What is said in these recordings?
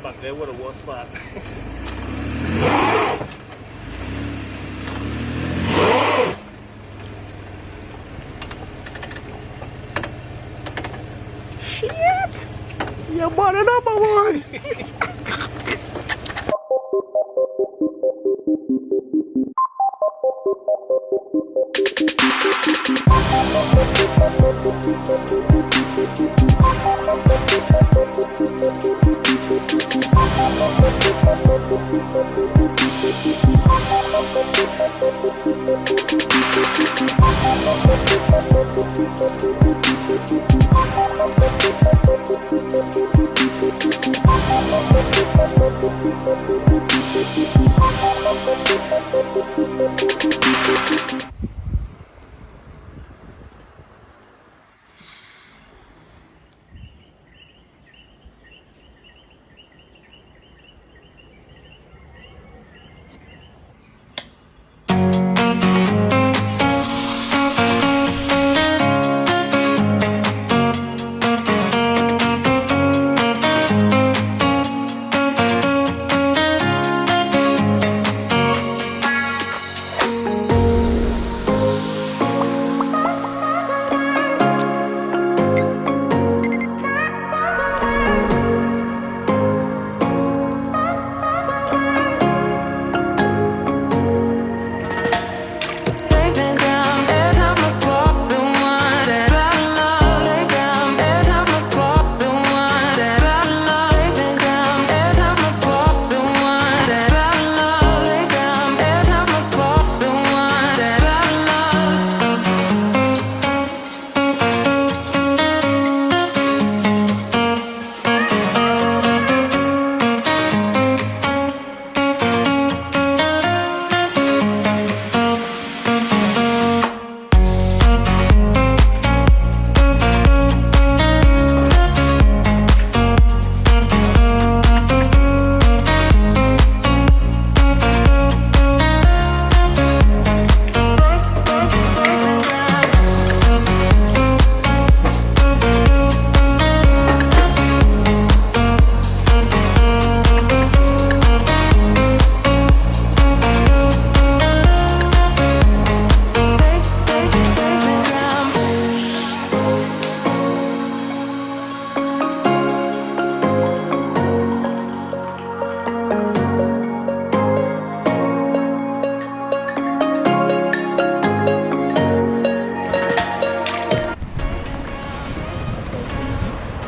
back there was the worst part. Shit! You bought another one!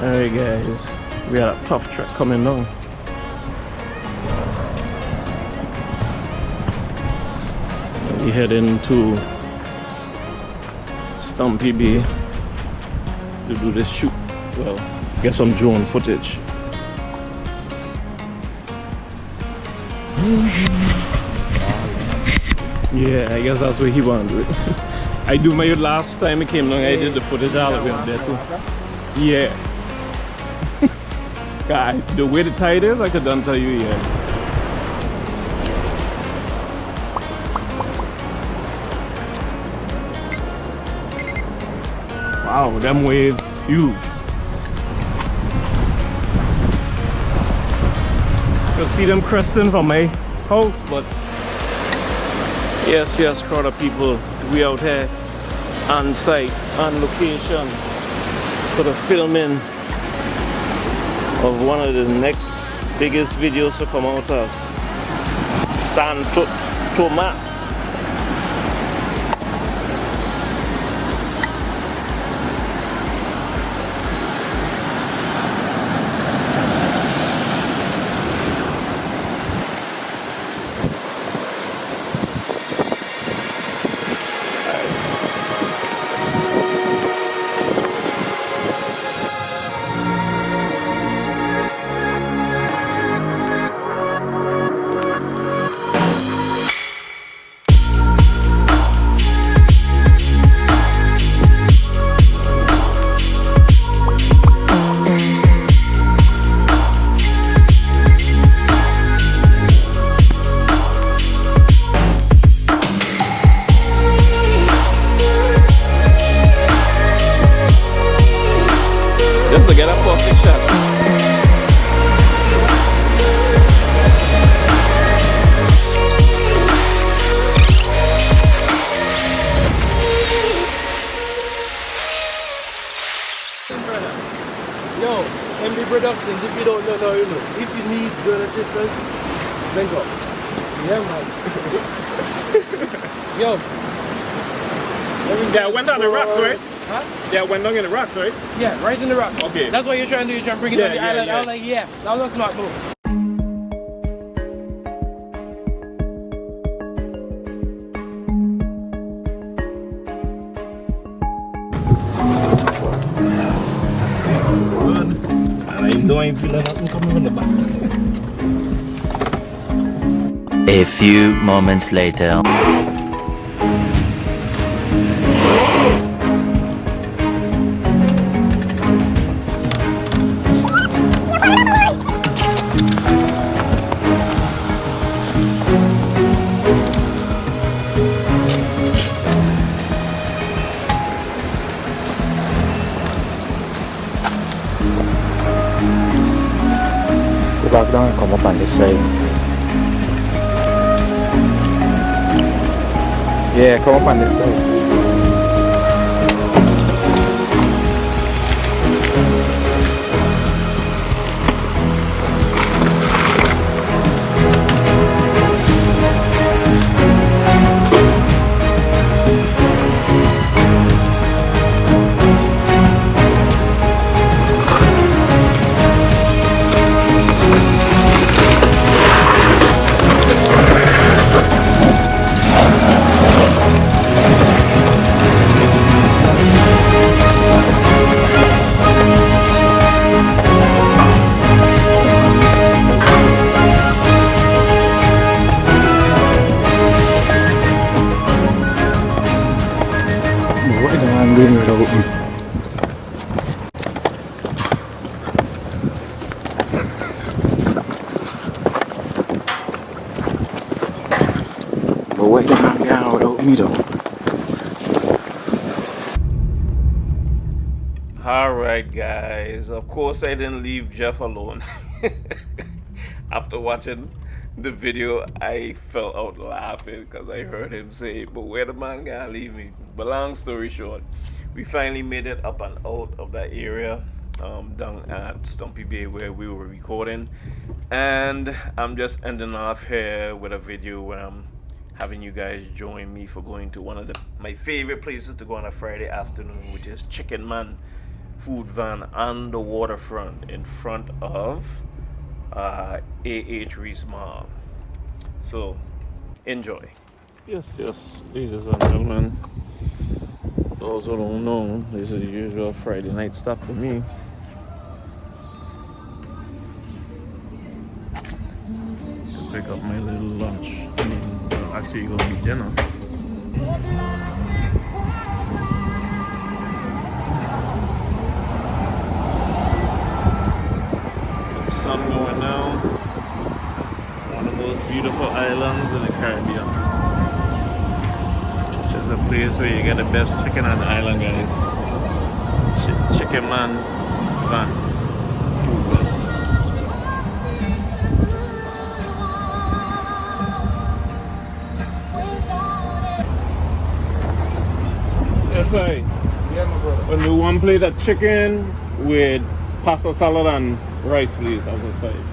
Alright guys, we had a tough trek coming down. We head into Stumpy Bay to do this shoot. Well, get some drone footage. Yeah, I guess that's what he wanted to do it. I do my last time I came down, I did the footage all of it up there too. Yeah. God, the way the tide is, I could don't tell you yet. Wow, them waves huge. You'll see them cresting from my house, but yes, crowd of people. We out here on site, on location for the filming of one of the next biggest videos to come out of San Tomas. Just to get a perfect shot. Productions. If you don't know, now you know. If you need drone assistance, then go. Yeah, man. Yo. Yeah, I went down the rocks, right? Huh? Yeah, I went down in the rocks, right? Yeah, right in the rocks. Okay. That's what you're trying to do. You're trying to bring it on the island. Yeah. I was like, yeah, that was a smart move. I don't feel like nothing coming from the back. A few moments later. Go back down and come up on this side. Yeah, come up on this side. But what the hell going without me though? Alright guys, of course I didn't leave Jeff alone. After watching the video, I fell out laughing because I heard him say, but where the man gonna leave me? But long story short, we finally made it up and out of that area, down at Stumpy Bay where we were recording. And I'm just ending off here with a video where I'm having you guys join me for going to one of my favorite places to go on a Friday afternoon, which is Chicken Man food van on the waterfront in front of A.H. Reese Mall. So enjoy. Yes, ladies and gentlemen, those who don't know, this is the usual Friday night stop for me. To pick up my little lunch. Actually gonna be dinner. Sun going down. One of the most beautiful islands in the Caribbean. Which is a place where you get the best chicken on the island, guys. Chicken Man van. That's right. Yeah, my brother. When we one plate of chicken with pasta salad and rice, please, as a side.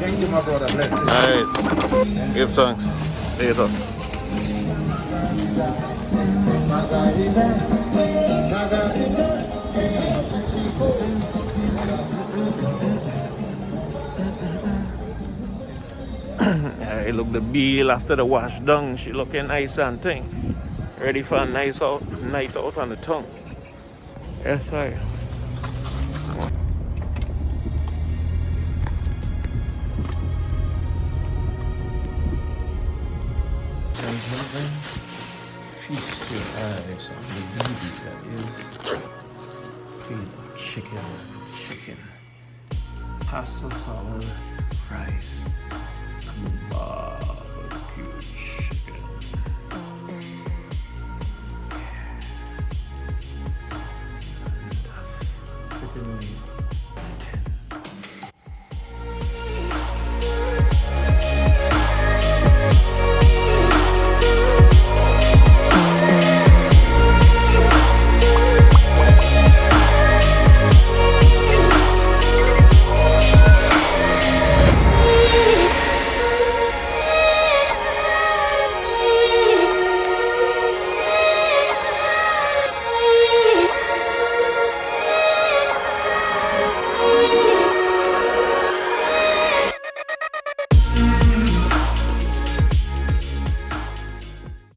Thank you, my brother. Bless you. Alright. Give thanks. Later. look the beel after the wash down. She looking nice and thing. Ready for a nice night out on the tongue. Yes, sir. Gentlemen, feast your eyes on the beauty that is plate of chicken, pasta salad, rice, barbecue chicken.